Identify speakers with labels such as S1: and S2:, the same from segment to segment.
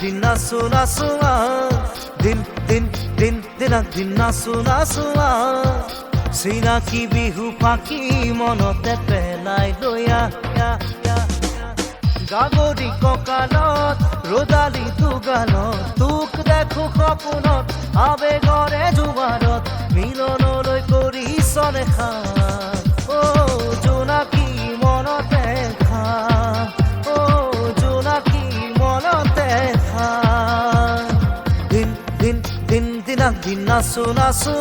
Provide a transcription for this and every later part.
S1: দিন নাচো নাচো দিন দিন দিন দিনক দিন নাচো নাচো চিনাকি বিহু ফাঁকি মনতে পেলাই দয়া গাগৰি কঁকালত ৰ'দালি দুগালত তোক দেখো সপোনত আবেগৰে জোৱাৰত মিলনলৈ কৰিছনে খান জোনাকী মনতে খান জোনাকী মনতে খান দিন দিন দিন দিনক দিন নাচো নাচো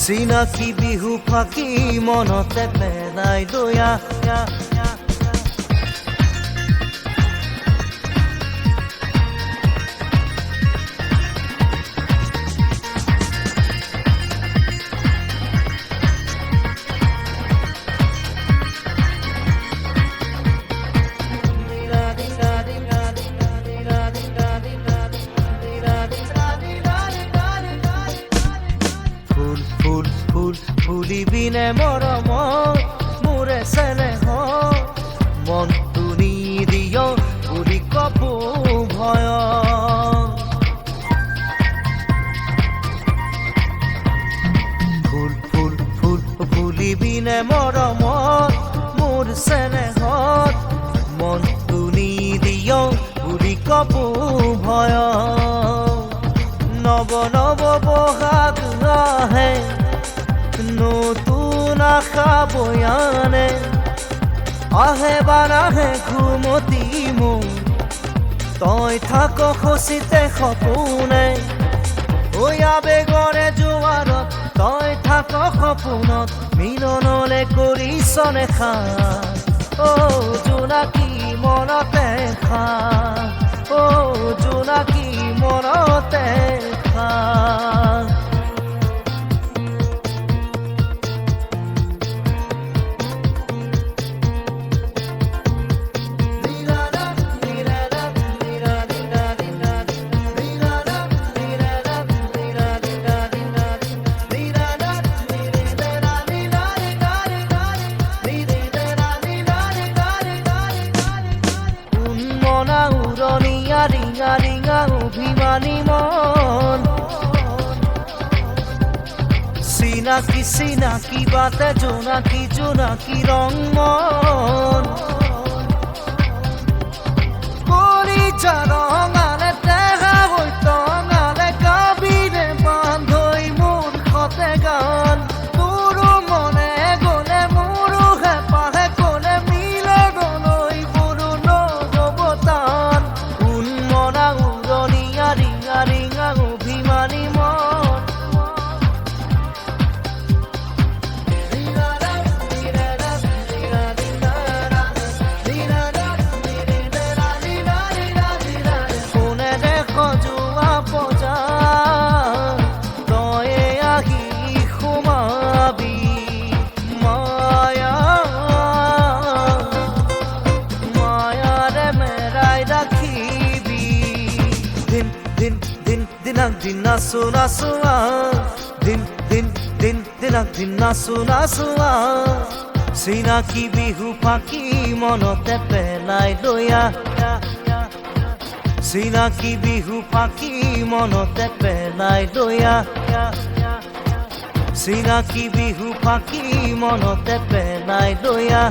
S1: চিনাকি বিহু ফাঁকি মনতে পেলাই দয়া ফুলিবিনে মৰম মোৰে চেনেহ মনটো নিদিয় বুলি কপো ভয় ফুল ফুল ফুল ফুলিবিনে মৰম মোৰ চেনেহত মনটো নিদিয় বুলি কপো ভয় নৱ নৱ বহাগ আহে নতুন আশা বয়ানে আহে বানাহে ঘুমতি মোৰ তই থাক খচিতে সপোনে ঐ আবেগৰে জোৱাৰত তই থাক সপোনত মিলনলে কৰিছনে খান জোনাকী মনতে খান জোনাকী মনতে খান ৰিঙা ৰিঙা অভিমানী মন চিনাকি চিনাকি বাটে জোনাকী জোনাকী ৰং মন কৰি ৰঙালে টেঙা হৈ টঙালে কাবিনে বান্ধৈ মোৰ সতে গান তোৰো মনে গ'লে মোৰো হেঁপাহে ক'লে মিলনলৈ মোৰো নৱতান ৰিঙা ৰিঙা অভিমানী মন কোনে দেখ যোৱা পজা তয়ে আহি সোমাবি মায়া মায়াৰে মেৰাই ৰাখিবি দিন দিন দিন দিনক দিন নাচো নাচো দিন দিন দিন দিনক দিন নাচো নাচো চিনাকি বিহু ফাঁকি মনতে পেলাই দয়া চিনাকি বিহু ফাঁকি মনতে পেলাই দয়া চিনাকি বিহু ফাঁকি মনতে পেলাই দয়া